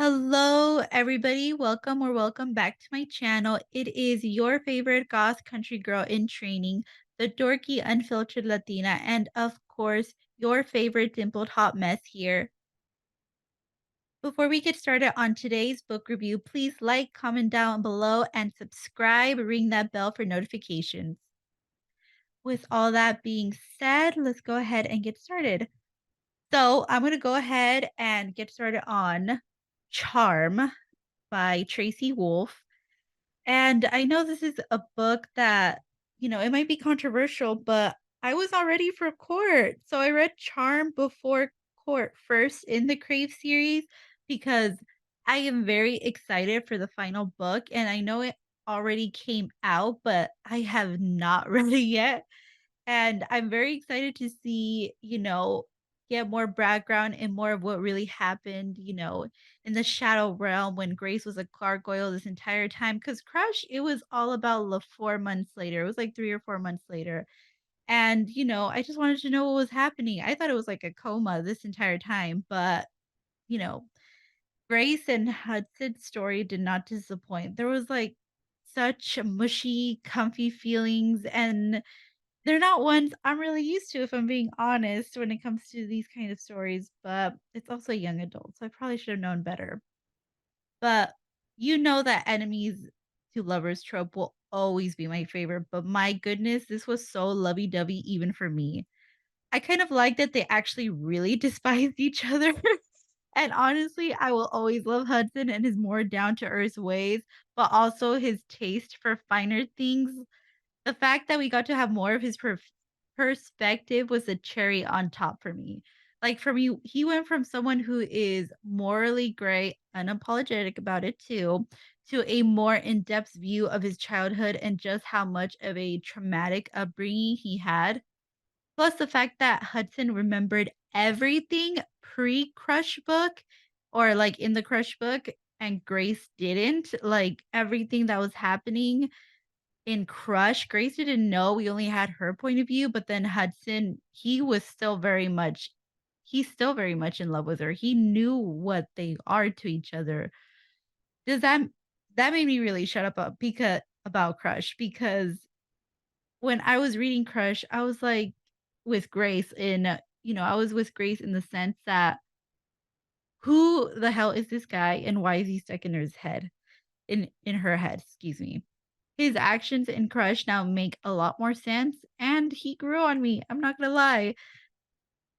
Hello, everybody. Welcome or welcome back to my channel. It is your favorite goth country girl in training, the dorky, unfiltered Latina, and of course, your favorite dimpled hot mess here. Before we get started on today's book review, please like, comment down below, and subscribe. Ring that bell for notifications. With all that being said, let's go ahead and get started. So, I'm going to go ahead and get started on Charm by Tracy Wolff. And I know this is a book that, it might be controversial, but I was all ready for court. So I read Charm before court first in the Crave series because I am very excited for the final book. And I know it already came out, but I have not read it yet. And I'm very excited to see, get more background and more of what really happened, in the shadow realm when Grace was a gargoyle this entire time. Because Crush, it was all about 4 months later. It was like 3 or 4 months later. And, I just wanted to know what was happening. I thought it was like a coma this entire time. But, you know, Grace and Hudson's story did not disappoint. There was like such mushy, comfy feelings and they're not ones I'm really used to, if I'm being honest, when it comes to these kind of stories, but it's also young adult, so I probably should have known better. But you know that enemies to lovers trope will always be my favorite, but my goodness, this was so lovey-dovey even for me. I kind of like that they actually really despised each other. And honestly, I will always love Hudson and his more down to earth ways, but also his taste for finer things. The fact that we got to have more of his perspective was a cherry on top for me. Like, for me, he went from someone who is morally gray, unapologetic about it too, to a more in-depth view of his childhood and just how much of a traumatic upbringing he had. Plus the fact that Hudson remembered everything pre-Crush book or, like, in the Crush book, and Grace didn't, like, everything that was happening in Crush, Grace didn't know, we only had her point of view, but then Hudson, he's still very much in love with her. He knew what they are to each other. Does that made me really shut up because about Crush because when I was reading Crush, I was like with Grace I was with Grace in the sense that who the hell is this guy and why is he stuck in his head? In her head, excuse me. His actions in Crush now make a lot more sense, and he grew on me, I'm not gonna lie.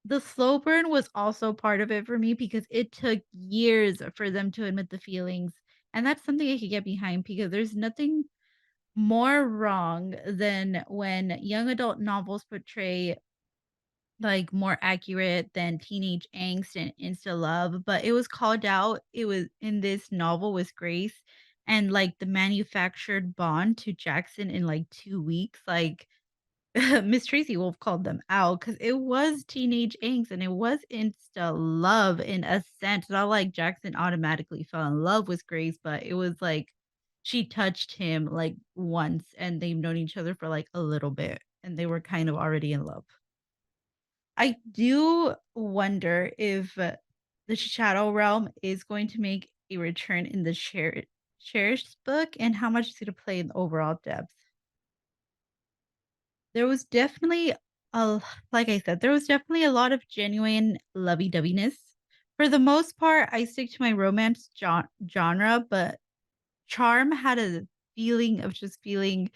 The slow burn was also part of it for me because it took years for them to admit the feelings, and that's something I could get behind because there's nothing more wrong than when young adult novels portray like, more accurate than teenage angst and insta love, but it was called out. It was in this novel with Grace and, like, the manufactured bond to Jackson in, like, 2 weeks, like, Miss Tracy Wolf called them out because it was teenage angst and it was insta love in a sense, not like Jackson automatically fell in love with Grace, but it was like she touched him, like, once, and they've known each other for, like, a little bit, and they were kind of already in love. I do wonder if the Shadow Realm is going to make a return in the Cherished book and how much it's going to play in the overall depth. There was definitely a like I said, there was definitely a lot of genuine lovey-doveyness. For the most part, I stick to my romance genre, but Charm had a feeling of just feeling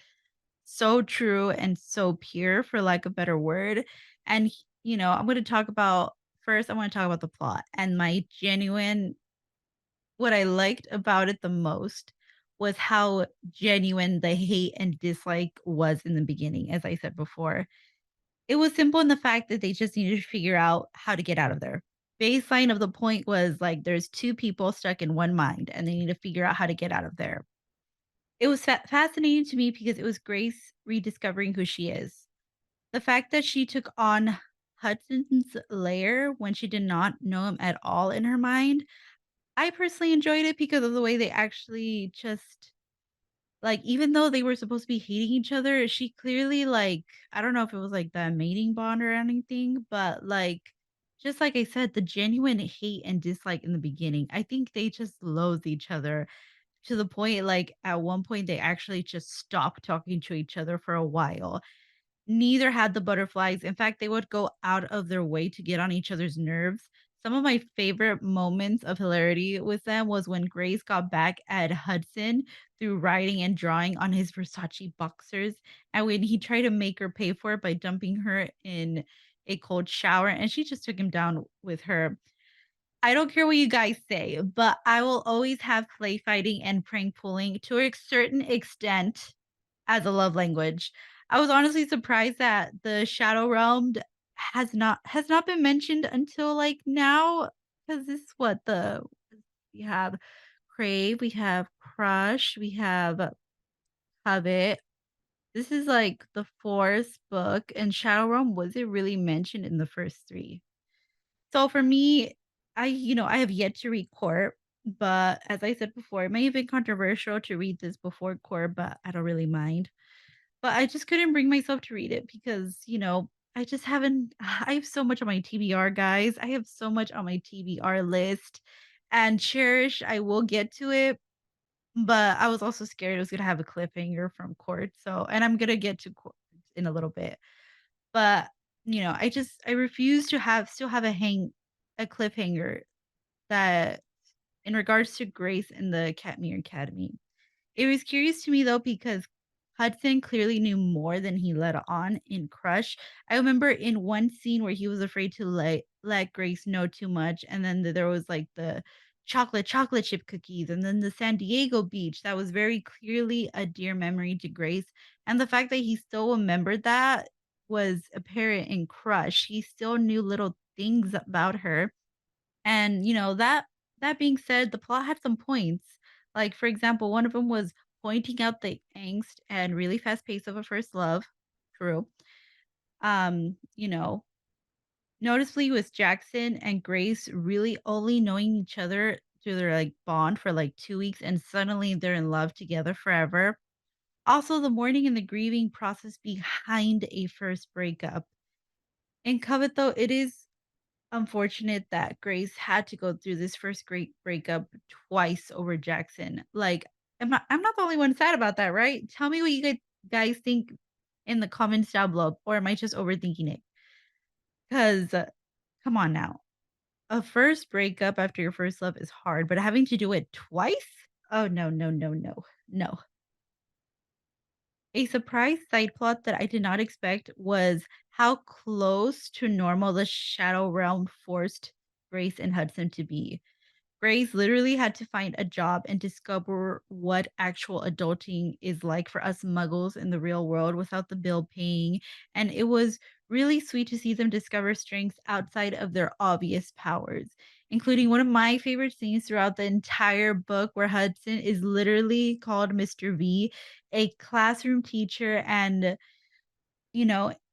so true and so pure, for lack of a better word. And, I'm going to talk about first, I want to talk about the plot and my genuine, what I liked about it the most was how genuine the hate and dislike was in the beginning, as I said before. It was simple in the fact that they just needed to figure out how to get out of there. Baseline of the point was like there's two people stuck in one mind and they need to figure out how to get out of there. It was fascinating to me because it was Grace rediscovering who she is. The fact that she took on Hudson's lair when she did not know him at all in her mind, I personally enjoyed it because of the way they actually just like, even though they were supposed to be hating each other, she clearly, like, I don't know if it was like the mating bond or anything, but like just like I said, the genuine hate and dislike in the beginning. I think they just loathe each other to the point, like, at one point, they actually just stopped talking to each other for a while. Neither had the butterflies. In fact, they would go out of their way to get on each other's nerves. Some of my favorite moments of hilarity with them was when Grace got back at Hudson through writing and drawing on his Versace boxers, and when he tried to make her pay for it by dumping her in a cold shower, and she just took him down with her. I don't care what you guys say, but I will always have play fighting and prank pulling to a certain extent as a love language. I was honestly surprised that the Shadow Realm has not been mentioned until, like, now, because this is what the we have Crave, we have Crush, we have Covet. This is, like, the 4th book, and Shadow Realm wasn't really mentioned in the first 3. So for me, I have yet to read Court, but as I said before, it may have been controversial to read this before Court, but I don't really mind. But I just couldn't bring myself to read it because, I just haven't I have so much on my TBR, guys. I have so much on my TBR list, and Cherish, I will get to it, but I was also scared it was gonna have a cliffhanger from Court, and I'm gonna get to Court in a little bit. But, I refuse to have a cliffhanger that in regards to Grace and the Katmere Academy. It was curious to me though because Hudson clearly knew more than he let on in Crush. I remember in one scene where he was afraid to let Grace know too much, and then there was like the chocolate chip cookies, and then the San Diego beach that was very clearly a dear memory to Grace. And the fact that he still remembered that was apparent in Crush. He still knew little things about her, and, that being said, the plot had some points. Like, for example, one of them was pointing out the angst and really fast pace of a first love. True. You know, Noticeably with Jackson and Grace really only knowing each other through their like bond for like 2 weeks and suddenly they're in love together forever. Also, the mourning and the grieving process behind a first breakup. In Covet, though, it is unfortunate that Grace had to go through this first great breakup twice over Jackson. Like, I'm not the only one sad about that, right? Tell me what you guys think in the comments down below, or am I just overthinking it? Because come on now, a first breakup after your first love is hard, but having to do it twice? Oh no, no, no, no, no. A surprise side plot that I did not expect was how close to normal the Shadow Realm forced Grace and Hudson to be. Grace literally had to find a job and discover what actual adulting is like for us muggles in the real world without the bill paying. And it was really sweet to see them discover strengths outside of their obvious powers, including one of my favorite scenes throughout the entire book where Hudson is literally called Mr. V, a classroom teacher, and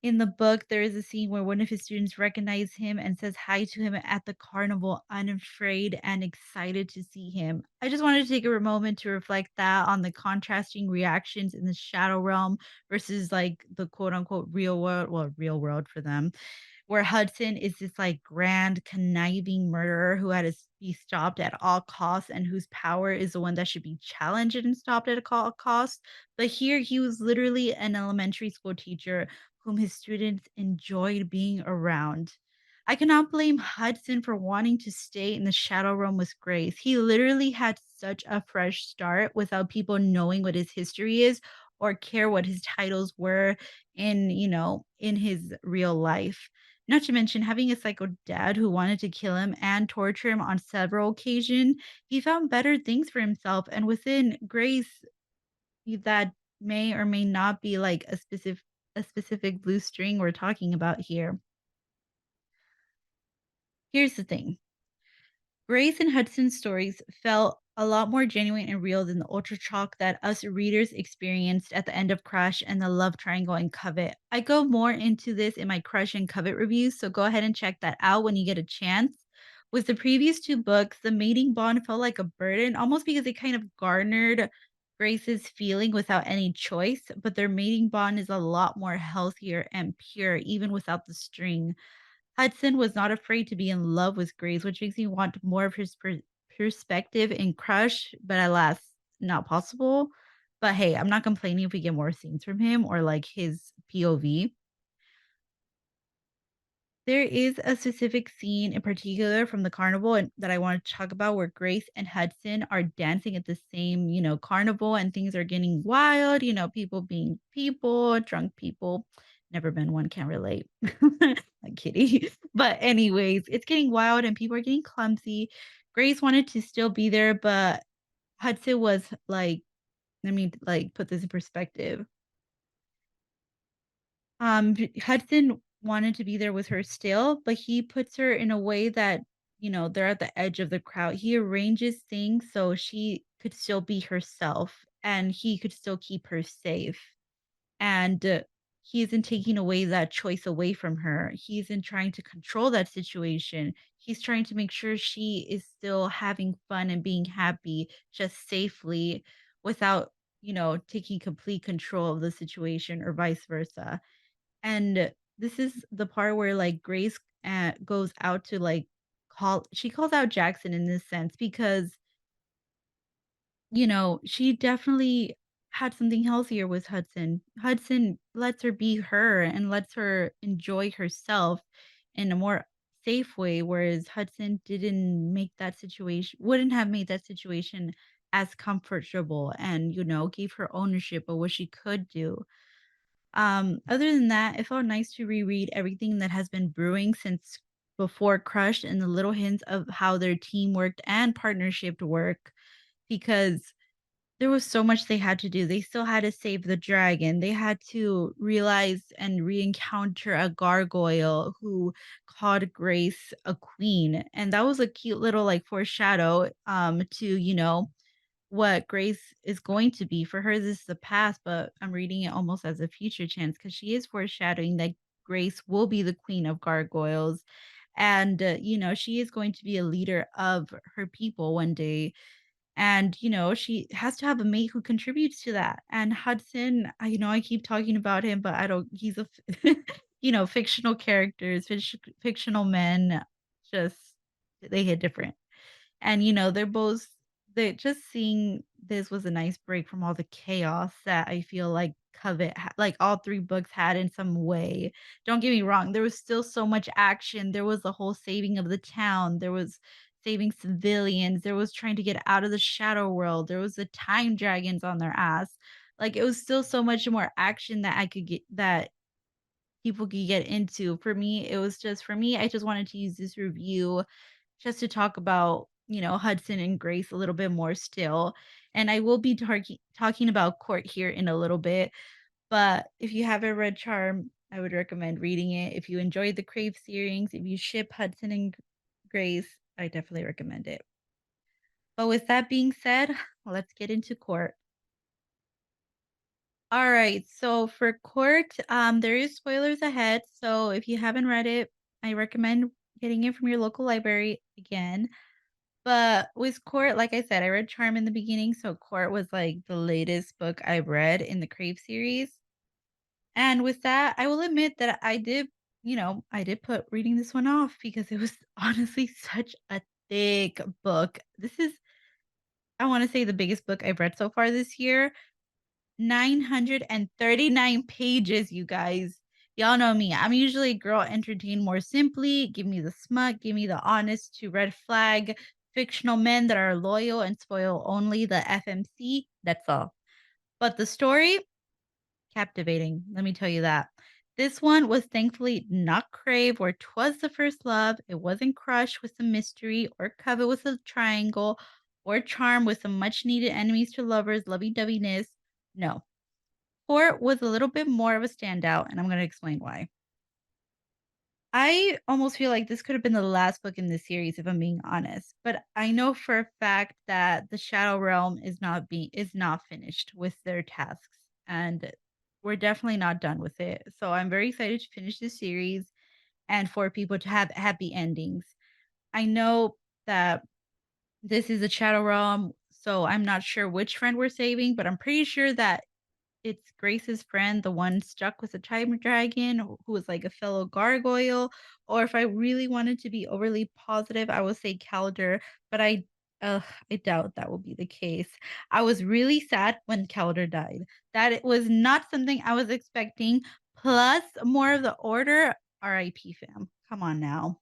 in the book, there is a scene where one of his students recognizes him and says hi to him at the carnival, unafraid and excited to see him. I just wanted to take a moment to reflect that on the contrasting reactions in the shadow realm versus like the quote unquote real world, well, real world for them, where Hudson is this like grand conniving murderer who had to be stopped at all costs and whose power is the one that should be challenged and stopped at all costs. But here he was literally an elementary school teacher whom his students enjoyed being around. I cannot blame Hudson for wanting to stay in the Shadow Realm with Grace. He literally had such a fresh start without people knowing what his history is or care what his titles were in his real life. Not to mention having a psycho dad who wanted to kill him and torture him on several occasions, he found better things for himself. And within Grace, that may or may not be like a specific blue string we're talking about here. Here's the thing. Grace and Hudson's stories felt a lot more genuine and real than the ultra chalk that us readers experienced at the end of Crush and the love triangle and Covet. I go more into this in my Crush and Covet reviews, so go ahead and check that out when you get a chance. With the previous two books, the mating bond felt like a burden, almost because they kind of garnered Grace's feeling without any choice, but their mating bond is a lot more healthier and pure, even without the string. Hudson was not afraid to be in love with Grace, which makes me want more of his perspective and crush, but alas, not possible. But hey, I'm not complaining if we get more scenes from him or like his POV. There is a specific scene in particular from the carnival and that I want to talk about where Grace and Hudson are dancing at the same, carnival and things are getting wild, people being people, drunk people. Never been one, can't relate. I'm kidding. But anyways, it's getting wild and people are getting clumsy. Grace wanted to still be there, but Hudson was like, let me like put this in perspective. Hudson wanted to be there with her still, but he puts her in a way that, they're at the edge of the crowd. He arranges things so she could still be herself and he could still keep her safe. And he isn't taking away that choice away from her. He isn't trying to control that situation. He's trying to make sure she is still having fun and being happy just safely without, taking complete control of the situation or vice versa. And this is the part where, like, Grace, goes out to, like, she calls out Jackson in this sense because, she definitely had something healthier with Hudson. Hudson lets her be her and lets her enjoy herself in a more safe way, whereas Hudson didn't make that situation wouldn't have made that situation as comfortable and, gave her ownership of what she could do. Other than that, it felt nice to reread everything that has been brewing since before Crush and the little hints of how their team worked and partnership work because there was so much they had to do. They still had to save the dragon. They had to realize and re-encounter a gargoyle who called Grace a queen. And that was a cute little like foreshadow to, what Grace is going to be. For her, this is the past, but I'm reading it almost as a future chance because she is foreshadowing that Grace will be the queen of gargoyles. And, she is going to be a leader of her people one day. And, she has to have a mate who contributes to that. And Hudson, I keep talking about him, but I don't, he's a, fictional characters, fictional men, just, they hit different. And, they just seeing this was a nice break from all the chaos that I feel like like all 3 books had in some way. Don't get me wrong, there was still so much action. There was the whole saving of the town. There was saving civilians. There was trying to get out of the shadow world. There was the time dragons on their ass. Like, it was still so much more action that I could get that people could get into. For me, I just wanted to use this review just to talk about, Hudson and Grace a little bit more still. And I will be talking about Court here in a little bit. But if you haven't read Charm, I would recommend reading it. If you enjoyed the Crave series, if you ship Hudson and Grace, I definitely recommend it. But with that being said, let's get into Court. All right. So for Court, there is spoilers ahead. So if you haven't read it, I recommend getting it from your local library again. But with Court, like I said, I read Charm in the beginning, so Court was like the latest book I've read in the Crave series. And with that, I will admit that I did put reading this one off because it was honestly such a thick book. This is, I want to say, the biggest book I've read so far this year. 939 pages, you guys. Y'all know me. I'm usually a girl entertained more simply. Give me the smut, give me the honest to red flag, fictional men that are loyal and spoil only, the FMC. That's all. But the story, captivating. Let me tell you that. This one was thankfully not Crave, where 'twas the first love. It wasn't Crush with some mystery, or Covet with a triangle, or Charm with some much needed enemies to lovers, lovey doveyness. No, Court was a little bit more of a standout, and I'm going to explain why. I almost feel like this could have been the last book in this series, if I'm being honest. But I know for a fact that the Shadow Realm is not finished with their tasks, and we're definitely not done with it. So I'm very excited to finish this series and for people to have happy endings. I know that this is a Shadow Realm, so I'm not sure which friend we're saving, but I'm pretty sure that it's Grace's friend, the one stuck with a time dragon who was like a fellow gargoyle. Or if I really wanted to be overly positive, I would say Calder, but uh, I doubt that will be the case. I was really sad when Calder died. That it was not something I was expecting. Plus, more of the order. RIP fam. Come on now.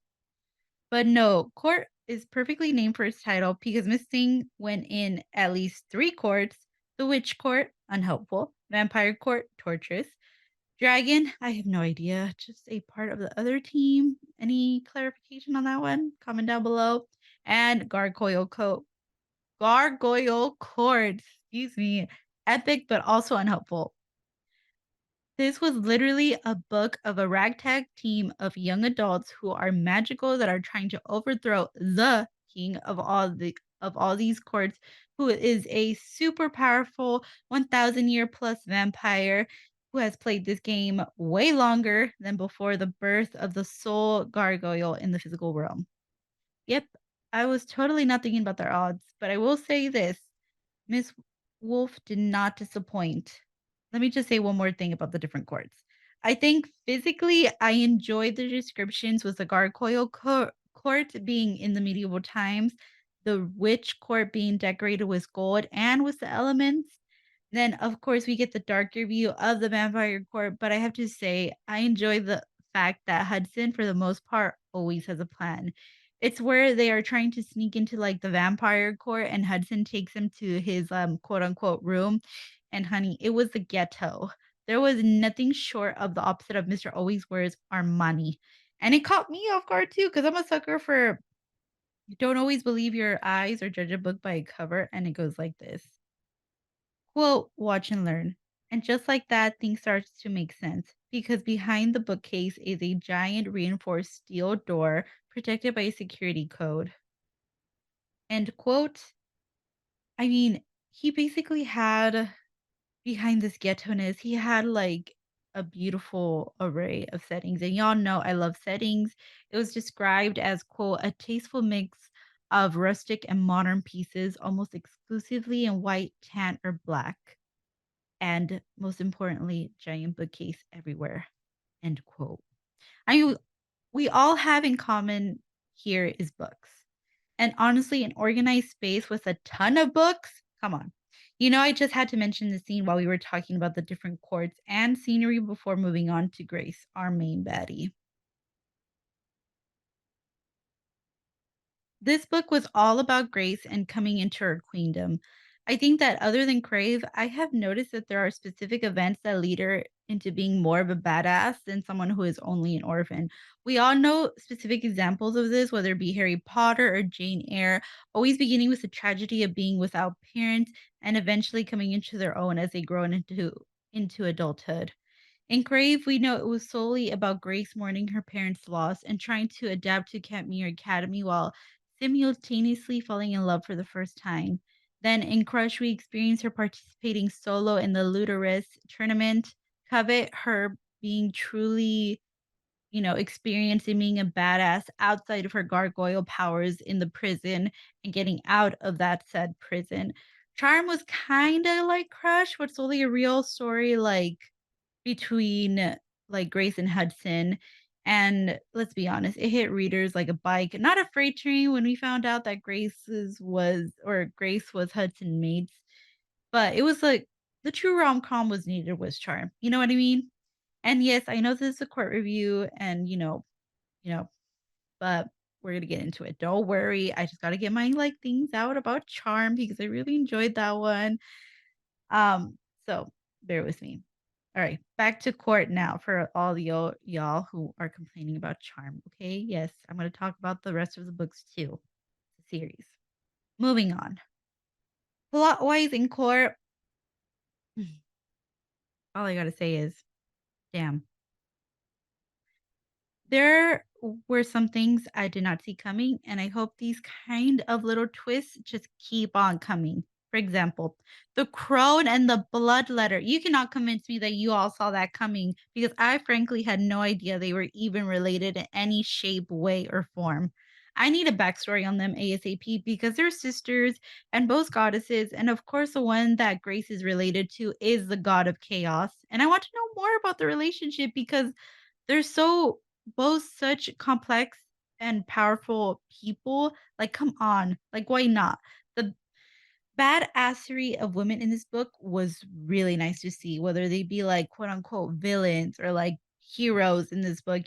But no, court is perfectly named for its title because Missing went in at least three courts: the Witch Court, unhelpful; Vampire Court, torturous; Dragon, I have no idea, just a part of the other team. Any clarification on that one? Comment down below. And Gargoyle Court, excuse me, epic but also unhelpful. This was literally a book of a ragtag team of young adults who are magical that are trying to overthrow the king of all these courts, who is a super powerful 1000-year plus vampire who has played this game way longer than before the birth of the soul gargoyle in the physical realm. Yep, I was totally not thinking about their odds, but I will say this: Miss Wolf did not disappoint. Let me just say one more thing about the different courts. I think physically, I enjoyed the descriptions with the court being in the medieval times, the witch court being decorated with gold and with the elements. Then, of course, we get the darker view of the vampire court, but I have to say, I enjoy the fact that Hudson, for the most part, always has a plan. It's where they are trying to sneak into, like, the vampire court, and Hudson takes him to his, quote, unquote, "room," and honey, it was the ghetto. There was nothing short of the opposite of Mr. Always Wears Armani, and it caught me off guard too, because 'cause I'm a sucker for don't always believe your eyes or judge a book by a cover, and it goes like this. Quote, "Watch and learn." And just like that, things starts to make sense because behind the bookcase is a giant reinforced steel door protected by a security code. End quote. I mean, he basically had behind this ghetto-ness, he had like a beautiful array of settings. And y'all know I love settings. It was described as, quote, "a tasteful mix of rustic and modern pieces, almost exclusively in white, tan, or black. And most importantly, giant bookcase everywhere." End quote. I mean, we all have in common here is books. And honestly, an organized space with a ton of books, come on. I just had to mention the scene while we were talking about the different courts and scenery before moving on to Grace, our main baddie. This book was all about Grace and coming into her queendom. I think that other than Crave, I have noticed that there are specific events that lead her into being more of a badass than someone who is only an orphan. We all know specific examples of this, whether it be Harry Potter or Jane Eyre, always beginning with the tragedy of being without parents and eventually coming into their own as they grow into adulthood. In Crave, we know it was solely about Grace mourning her parents' loss and trying to adapt to Katmere Academy while simultaneously falling in love for the first time. Then in Crush, we experience her participating solo in the Ludorous tournament, Covet, her being truly, experiencing being a badass outside of her gargoyle powers in the prison and getting out of that said prison. Charm was kind of like Crush, but solely a real story, like between, like, Grace and Hudson, and let's be honest, it hit readers like a bike, not a freight train when we found out that Grace was Hudson mates, but it was like the true rom-com was needed was Charm, you know what I mean? And yes, I know this is a court review and, you know, but we're gonna get into it. Don't worry, I just gotta get my, like, things out about Charm because I really enjoyed that one. So bear with me. All right, back to court now for all the y'all who are complaining about Charm. Okay, yes, I'm going to talk about the rest of the books too, the series. Moving on. Plot wise in court, all I got to say is, damn. There were some things I did not see coming, and I hope these kind of little twists just keep on coming. For example, the crone and the bloodletter. You cannot convince me that you all saw that coming because I frankly had no idea they were even related in any shape, way, or form. I need a backstory on them ASAP because they're sisters and both goddesses. And of course, the one that Grace is related to is the god of chaos. And I want to know more about the relationship because they're so both such complex and powerful people. Like, come on. Like, why not? The badassery of women in this book was really nice to see, whether they be like quote unquote villains or like heroes in this book,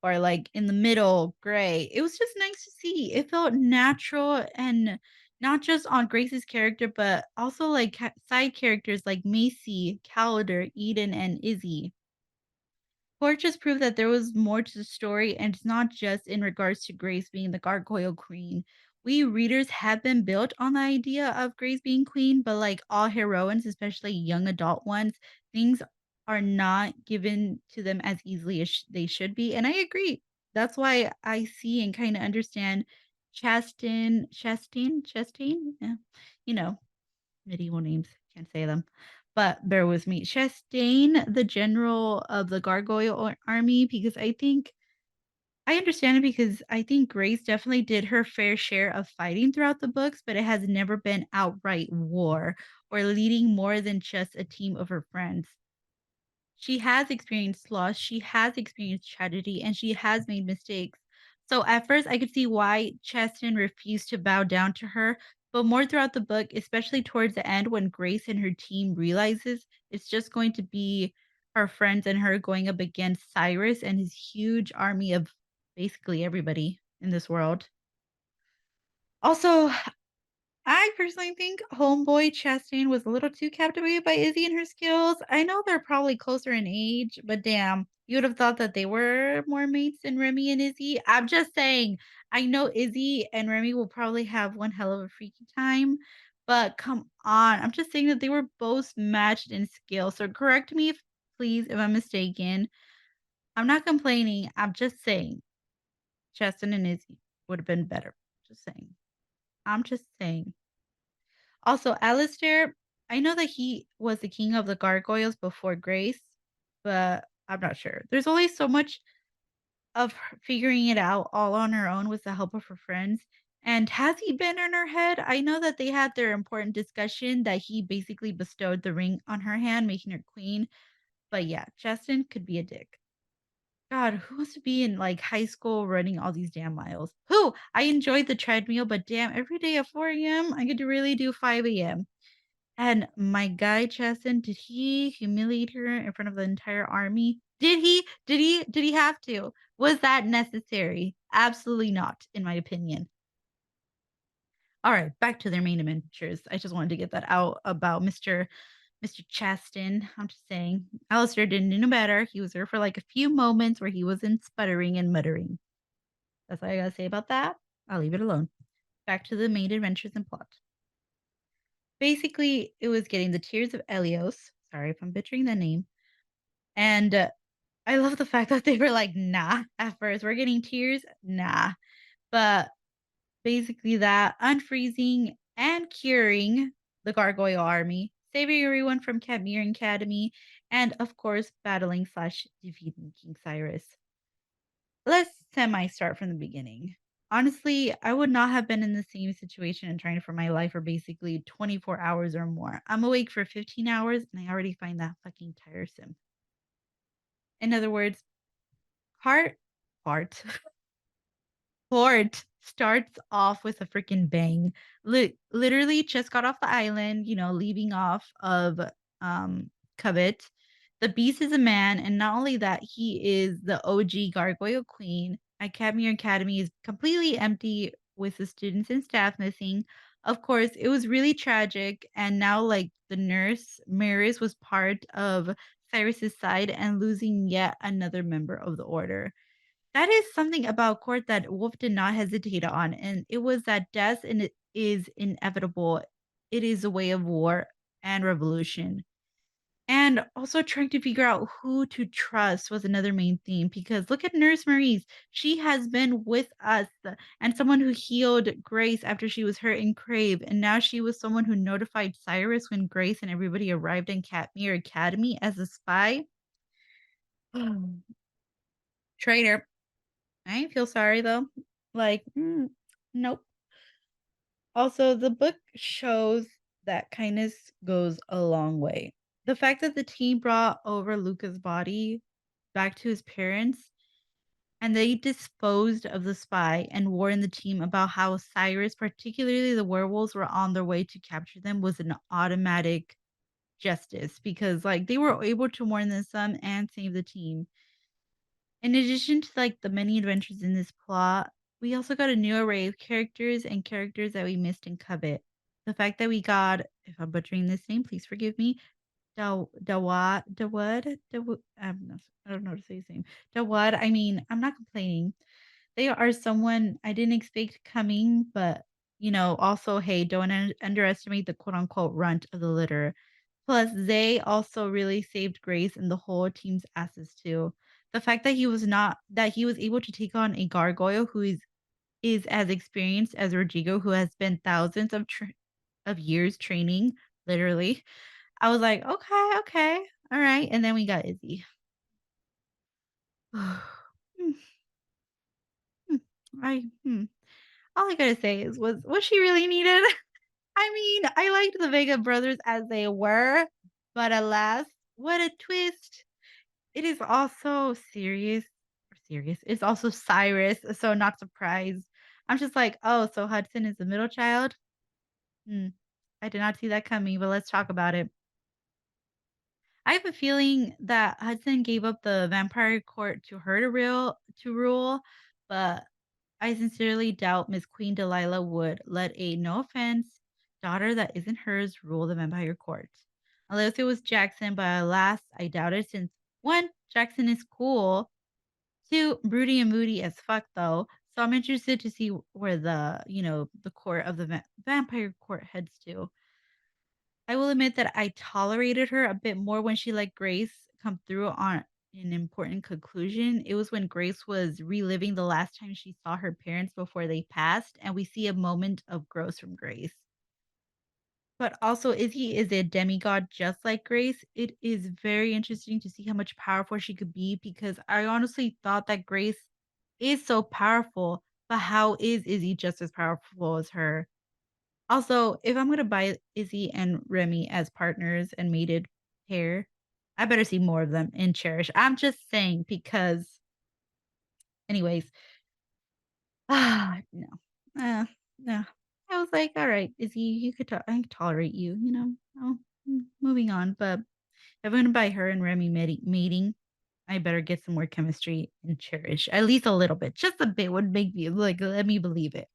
or like in the middle, gray. It was just nice to see. It felt natural and not just on Grace's character, but also like side characters like Macy, Calendar, Eden, and Izzy. Court just proved that there was more to the story, and it's not just in regards to Grace being the Gargoyle Queen. We readers have been built on the idea of Grace being queen, but like all heroines, especially young adult ones, things are not given to them as easily as they should be. And I agree. That's why I see and kind of understand Chastain, yeah, you know, medieval names, can't say them. But bear with me. Chastain, the general of the Gargoyle army, because I understand it because I think Grace definitely did her fair share of fighting throughout the books, but it has never been outright war or leading more than just a team of her friends. She has experienced loss, she has experienced tragedy, and she has made mistakes. So at first, I could see why Cheston refused to bow down to her, but more throughout the book, especially towards the end when Grace and her team realizes it's just going to be her friends and her going up against Cyrus and his huge army of basically everybody in this world. Also, I personally think homeboy Chastain was a little too captivated by Izzy and her skills. I know they're probably closer in age, but damn, you would have thought that they were more mates than Remy and Izzy. I'm just saying, I know Izzy and Remy will probably have one hell of a freaky time, but come on. I'm just saying that they were both matched in skill. So correct me if please if I'm mistaken. I'm not complaining. I'm just saying Chastain and Izzy would have been better. Just saying. I'm just saying. Also, Alistair, I know that he was the king of the gargoyles before Grace, but I'm not sure. There's only so much of her figuring it out all on her own with the help of her friends. And has he been in her head? I know that they had their important discussion that he basically bestowed the ring on her hand, making her queen. But yeah, Justin could be a dick. God, who wants to be in like high school running all these damn miles? Who? I enjoyed the treadmill, but damn, every day at 4 a.m., I get to really do 5 a.m. And my guy Chesson, did he humiliate her in front of the entire army? Did he? Did he have to? Was that necessary? Absolutely not, in my opinion. All right, back to their main adventures. I just wanted to get that out about Mr. Chaston. I'm just saying, Alistair didn't know better. He was there for like a few moments where he wasn't sputtering and muttering. That's all I gotta say about that. I'll leave it alone. Back to the main adventures and plot. Basically, it was getting the tears of Elios. Sorry if I'm butchering the name. And I love the fact that they were like, nah, at first. We're getting tears. Nah. But basically, that unfreezing and curing the Gargoyle army, saving everyone from Cadmean Academy, and of course, battling slash defeating King Cyrus. Let's semi start from the beginning. Honestly, I would not have been in the same situation and trying for my life for basically 24 hours or more. I'm awake for 15 hours and I already find that fucking tiresome. In other words, heart, heart. Port starts off with a freaking bang. Literally just got off the island, leaving off of Covet. The beast is a man, and not only that, he is the OG Gargoyle Queen. Academy Academy is completely empty with the students and staff missing. Of course, it was really tragic, and now like the nurse, Maris was part of Cyrus's side and losing yet another member of the order. That is something about court that Wolf did not hesitate on, and it was that death and it is inevitable. It is a way of war and revolution. And also trying to figure out who to trust was another main theme because look at Nurse Maurice. She has been with us and someone who healed Grace after she was hurt in Crave. And now she was someone who notified Cyrus when Grace and everybody arrived in Katmere Academy as a spy. Traitor. I feel sorry though. Like, nope. Also, the book shows that kindness goes a long way. The fact that the team brought over Luca's body back to his parents and they disposed of the spy and warned the team about how Cyrus, particularly the werewolves, were on their way to capture them was an automatic justice because like they were able to warn the some and save the team. In addition to like the many adventures in this plot, we also got a new array of characters and characters that we missed in Covet. The fact that we got, if I'm butchering this name, please forgive me, Dawad, I don't know how to say his name. Dawad, I mean, I'm not complaining. They are someone I didn't expect coming, but, also, hey, don't underestimate the quote unquote runt of the litter. Plus, they also really saved Grace and the whole team's asses too. The fact that he was able to take on a gargoyle who is as experienced as Rodrigo, who has spent thousands of years training, literally. I was like, okay, okay, all right. And then we got Izzy. Hmm, hmm, All I gotta say is, was she really needed? I mean, I liked the Vega brothers as they were, but alas, what a twist! It is also serious. It's also Cyrus, so not surprised. I'm just like, oh, so Hudson is the middle child. Hmm. I did not see that coming, but let's talk about it. I have a feeling that Hudson gave up the vampire court to her to rule, but I sincerely doubt Miss Queen Delilah would let a no offense daughter that isn't hers rule the vampire court. Unless it was Jackson, but alas, I doubt it since one, Jackson is cool, two, broody and moody as fuck though. So I'm interested to see where the court of the vampire court heads to. I will admit that I tolerated her a bit more when she let Grace come through on an important conclusion. It was when Grace was reliving the last time she saw her parents before they passed, and we see a moment of growth from Grace. But also, Izzy is a demigod just like Grace. It is very interesting to see how much powerful she could be because I honestly thought that Grace is so powerful, but how is Izzy just as powerful as her? Also, if I'm gonna buy Izzy and Remy as partners and mated pair, I better see more of them in Cherish. I'm just saying because anyways, no. No. I was like, "All right, Izzy, I can tolerate you, you know? Oh, moving on." But if I'm gonna buy her and Remy mating, I better get some more chemistry and Cherish. At least a little bit. Just a bit would make me like let me believe it.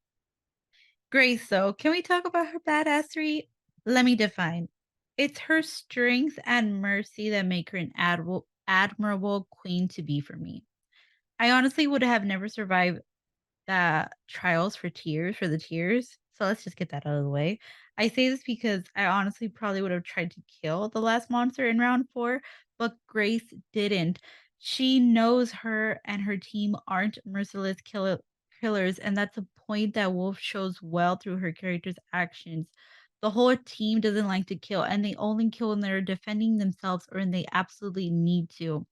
Grace, though, can we talk about her badassery? Let me define. It's her strength and mercy that make her an admirable queen to be for me. I honestly would have never survived the trials for the tears. So let's just get that out of the way. I say this because I honestly probably would have tried to kill the last monster in round 4, but Grace didn't. She knows her and her team aren't merciless killers, and that's a point that Wolf shows well through her character's actions. The whole team doesn't like to kill, and they only kill when they're defending themselves or when they absolutely need to.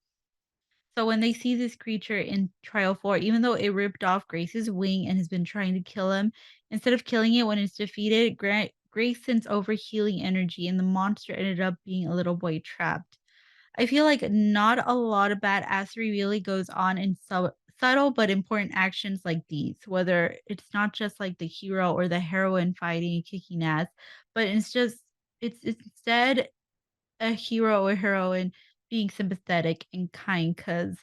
So when they see this creature in Trial 4, even though it ripped off Grace's wing and has been trying to kill him, instead of killing it when it's defeated, Grace sends over healing energy and the monster ended up being a little boy trapped. I feel like not a lot of badassery really goes on in subtle but important actions like these, whether it's not just like the hero or the heroine fighting and kicking ass, but it's instead a hero or heroine being sympathetic and kind because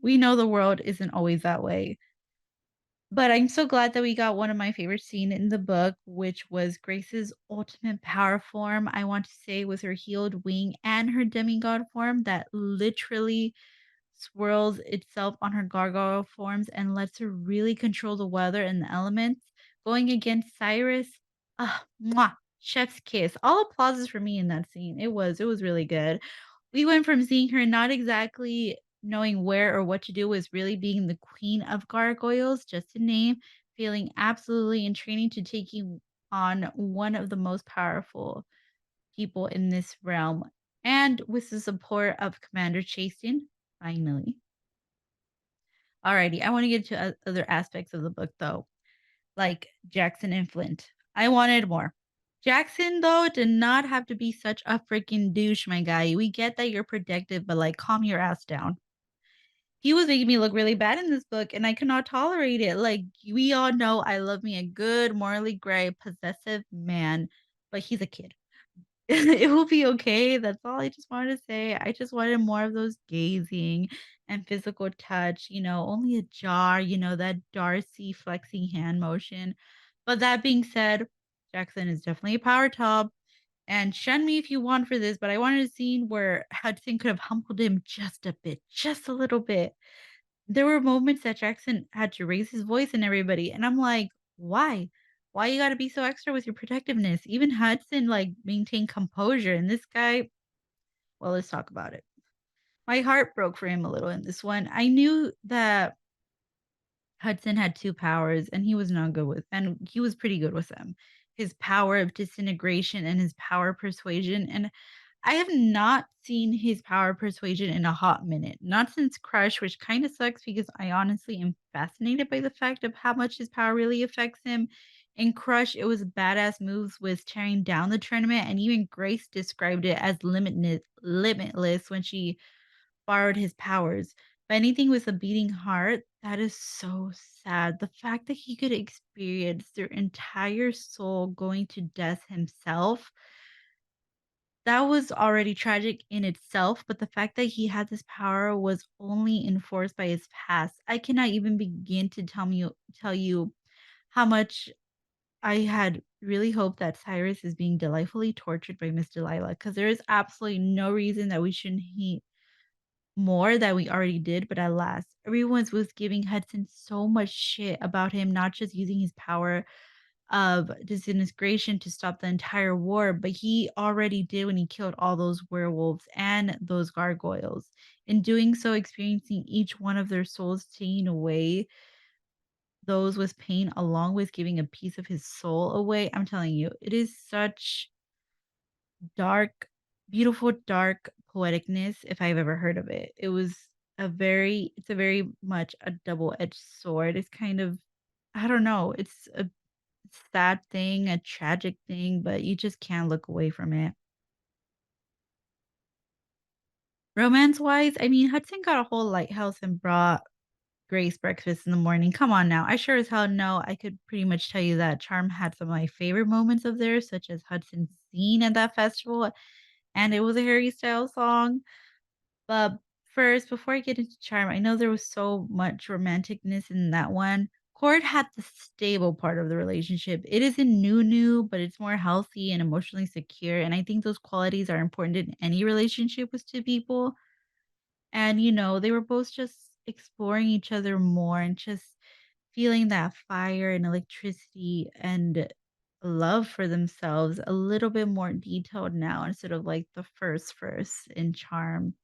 we know the world isn't always that way. But I'm so glad that we got one of my favorite scene in the book, which was Grace's ultimate power form. I want to say was her healed wing and her demigod form that literally swirls itself on her gargoyle forms and lets her really control the weather and the elements. Going against Cyrus, mwah, chef's kiss. All applauses for me in that scene. It was really good. We went from seeing her not exactly knowing where or what to do was really being the queen of gargoyles, just a name, feeling absolutely in training to taking on one of the most powerful people in this realm. And with the support of Commander Chastin, finally. Alrighty, I want to get to other aspects of the book though, like Jackson and Flint. I wanted more. Jackson, though, did not have to be such a freaking douche, my guy. We get that you're protective, but like, calm your ass down. He was making me look really bad in this book, and I could not tolerate it. Like, we all know I love me a good, morally gray, possessive man, but he's a kid. It will be okay. That's all I just wanted to say. I just wanted more of those gazing and physical touch, only a jar, that Darcy flexing hand motion. But that being said, Jackson is definitely a power top. And shun me if you want for this, but I wanted a scene where Hudson could have humbled him just a bit, just a little bit. There were moments that Jackson had to raise his voice in everybody, and I'm like, "Why? Why you gotta be so extra with your protectiveness?" Even Hudson, like, maintained composure, and this guy, well, let's talk about it. My heart broke for him a little in this one. I knew that Hudson had 2 powers, and he was pretty good with them. His power of disintegration and his power of persuasion, and I have not seen his power of persuasion in a hot minute. Not since Crush, which kinda sucks because I honestly am fascinated by the fact of how much his power really affects him. In Crush, it was badass moves with tearing down the tournament, and even Grace described it as limitless when she borrowed his powers. But anything with a beating heart, that is so sad. The fact that he could experience their entire soul going to death himself, that was already tragic in itself, but the fact that he had this power was only enforced by his past. I cannot even begin to tell you how much I had really hoped that Cyrus is being delightfully tortured by Miss Delilah, because there is absolutely no reason that we shouldn't hate more than we already did, but alas, everyone was giving Hudson so much shit about him not just using his power of disintegration to stop the entire war, but he already did when he killed all those werewolves and those gargoyles. In doing so, experiencing each one of their souls taking away those with pain, along with giving a piece of his soul away. I'm telling you, it is such dark, beautiful, dark poeticness if I've ever heard of it. It's a very much a double-edged sword. It's kind of, I don't know, it's a sad thing, a tragic thing, but you just can't look away from it. Romance-wise, I mean, Hudson got a whole lighthouse and brought Grace breakfast in the morning. Come on now. I sure as hell know I could pretty much tell you that Charm had some of my favorite moments of theirs, such as Hudson's scene at that festival, and it was a Harry Styles song. But first, before I get into Charm, I know there was so much romanticness in that one. Cord had the stable part of the relationship. It isn't new, but it's more healthy and emotionally secure. And I think those qualities are important in any relationship with two people. And, they were both just exploring each other more and just feeling that fire and electricity and love for themselves a little bit more detailed now instead of like the first in Charm.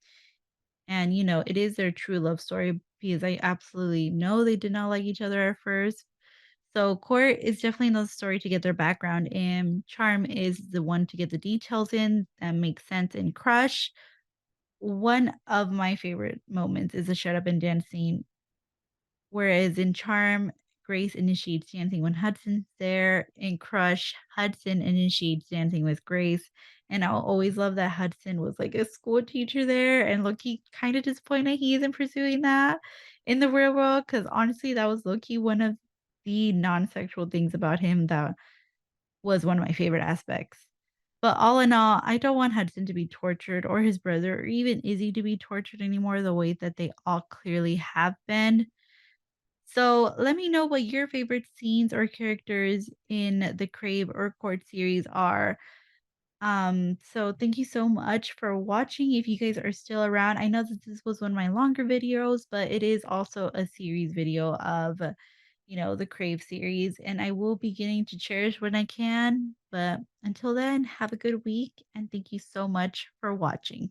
And, it is their true love story because I absolutely know they did not like each other at first. So Court is definitely the story to get their background in. Charm is the one to get the details in that makes sense in Crush. One of my favorite moments is the shut up and dance scene. Whereas in Charm, Grace initiates dancing when Hudson's there. In Crush, Hudson initiates dancing with Grace. And I'll always love that Hudson was like a school teacher there. And Loki kind of disappointed he isn't pursuing that in the real world. Because honestly, that was Loki one of the non sexual things about him that was one of my favorite aspects. But all in all, I don't want Hudson to be tortured or his brother or even Izzy to be tortured anymore the way that they all clearly have been. So let me know what your favorite scenes or characters in the Crave or Court series are. So thank you so much for watching. If you guys are still around, I know that this was one of my longer videos, but it is also a series video of, the Crave series, and I will be getting to Cherish when I can. But until then, have a good week, and thank you so much for watching.